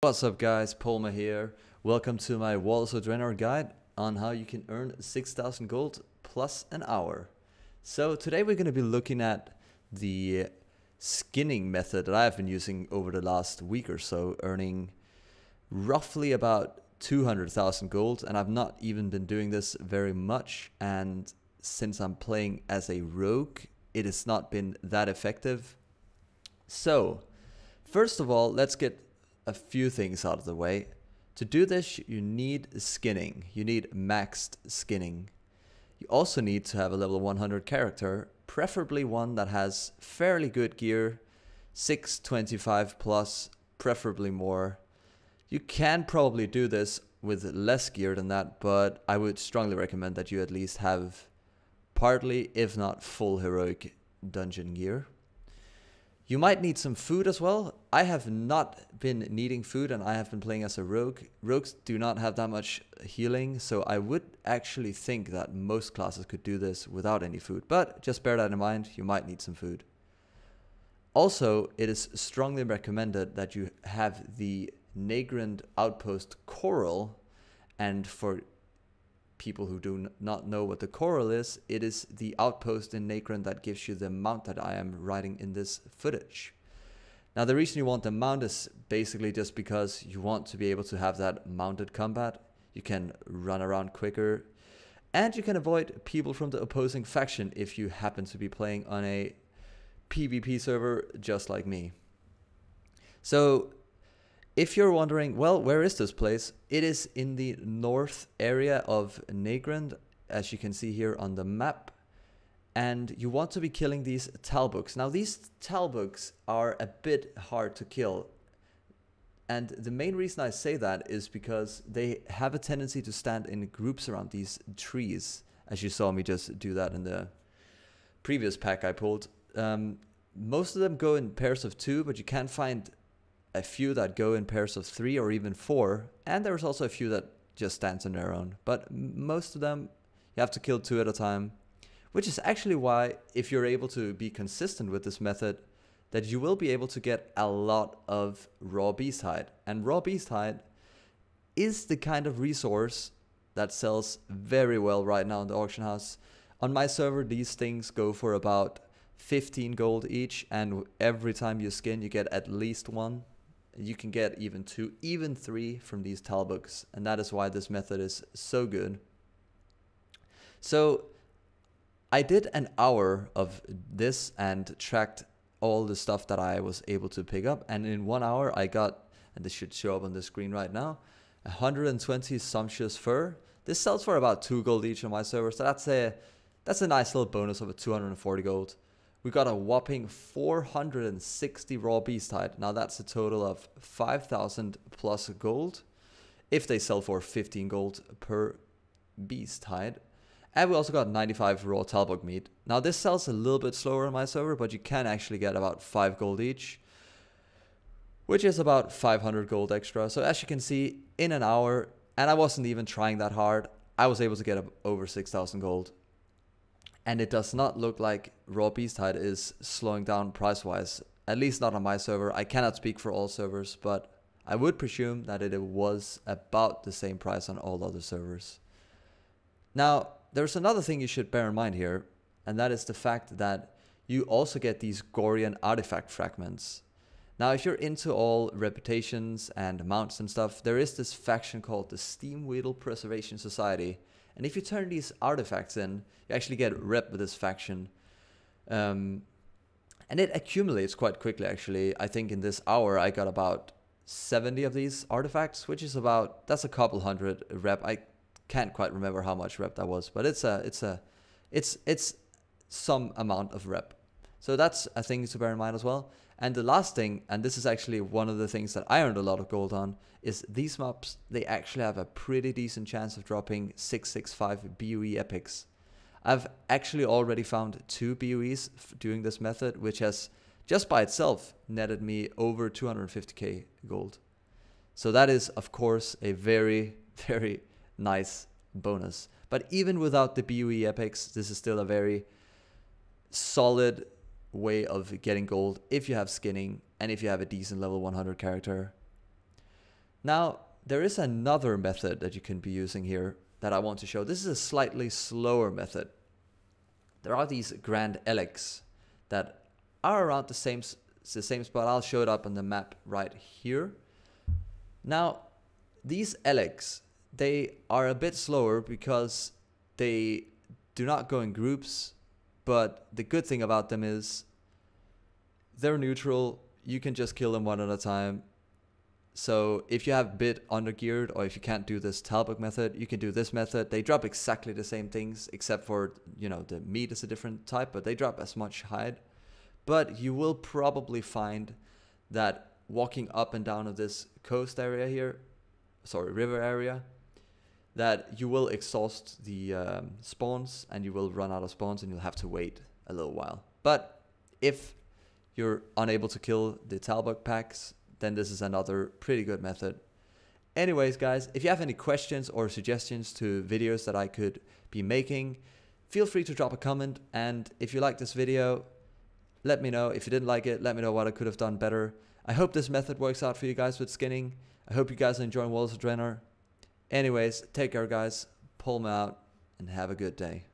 What's up guys, Polma here. Welcome to my Warlords of Draenor guide on how you can earn 6,000 gold plus an hour. So today we're going to be looking at the skinning method that I've been using over the last week or so, earning roughly about 200,000 gold, and I've not even been doing this very much, and since I'm playing as a rogue, it has not been that effective. So first of all, let's get a few things out of the way. To do this, you need skinning. You need maxed skinning. You also need to have a level 100 character, preferably one that has fairly good gear, 625 plus, preferably more. You can probably do this with less gear than that, but I would strongly recommend that you at least have partly, if not full heroic dungeon gear. You might need some food as well. I have not been needing food and I have been playing as a rogue. Rogues do not have that much healing, so I would actually think that most classes could do this without any food. But just bear that in mind, you might need some food. Also, it is strongly recommended that you have the Nagrand Outpost Coral, and for people who do not know what the coral is, it is the outpost in Nagrand that gives you the mount that I am riding in this footage. Now the reason you want the mount is basically just because you want to be able to have that mounted combat. You can run around quicker and you can avoid people from the opposing faction if you happen to be playing on a PvP server just like me. So if you're wondering, well, where is this place? It is in the north area of Nagrand, as you can see here on the map. And you want to be killing these talbuks. Now, these talbuks are a bit hard to kill. And the main reason I say that is because they have a tendency to stand in groups around these trees, as you saw me just do that in the previous pack I pulled. Most of them go in pairs of 2, but you can find a few that go in pairs of 3 or even 4, and there's also a few that just stands on their own, but most of them you have to kill 2 at a time, which is actually why, if you're able to be consistent with this method, that you will be able to get a lot of raw beast hide. And raw beast hide is the kind of resource that sells very well right now in the auction house. On my server, these things go for about 15 gold each, and every time you skin you get at least 1. You can get even 2, even 3 from these talbuks, and that is why this method is so good. So I did an hour of this and tracked all the stuff that I was able to pick up, and in 1 hour I got, and this should show up on the screen right now, 120 sumptuous fur. This sells for about 2 gold each on my server, so that's a nice little bonus of a 240 gold. We got a whopping 460 raw beast hide. Now that's a total of 5,000 plus gold if they sell for 15 gold per beast hide. And we also got 95 raw talbuk meat. Now this sells a little bit slower on my server, but you can actually get about 5 gold each, which is about 500 gold extra. So as you can see, in an hour, and I wasn't even trying that hard, I was able to get over 6,000 gold. And it does not look like raw beast hide is slowing down price-wise, at least not on my server. I cannot speak for all servers, but I would presume that it was about the same price on all other servers. Now, there's another thing you should bear in mind here, and that is the fact that you also get these Gorian artifact fragments. Now, if you're into all reputations and mounts and stuff, there is this faction called the Steam Weedle Preservation Society. And if you turn these artifacts in, you actually get rep with this faction. And it accumulates quite quickly, actually. I think in this hour, I got about 70 of these artifacts, which is about, that's a couple hundred rep. I can't quite remember how much rep that was, but it's some amount of rep. So that's a thing to bear in mind as well. And the last thing, and this is actually one of the things that I earned a lot of gold on, is these maps, they actually have a pretty decent chance of dropping 665 BOE epics. I've actually already found 2 BOEs doing this method, which has just by itself netted me over 250k gold. So that is, of course, a very, very nice bonus. But even without the BOE epics, this is still a very solid way of getting gold if you have skinning and if you have a decent level 100 character. Now, there is another method that you can be using here that I want to show. This is a slightly slower method. There are these grand eliks that are around the same spot. I'll show it up on the map right here. Now, these eliks, they are a bit slower because they do not go in groups, but the good thing about them is they're neutral. You can just kill them one at a time. So if you have a bit undergeared, or if you can't do this Talbot method, you can do this method. They drop exactly the same things, except for, you know, the meat is a different type, but they drop as much hide. But you will probably find that walking up and down of this coast area here, sorry, river area, that you will exhaust the spawns, and you will run out of spawns, and you'll have to wait a little while. But if you're unable to kill the Talbot packs, then this is another pretty good method. Anyways, guys, if you have any questions or suggestions to videos that I could be making, feel free to drop a comment. And if you like this video, let me know. If you didn't like it, let me know what I could have done better. I hope this method works out for you guys with skinning. I hope you guys are enjoying Warlords of Draenor. Anyways, take care, guys. Polma out, and have a good day.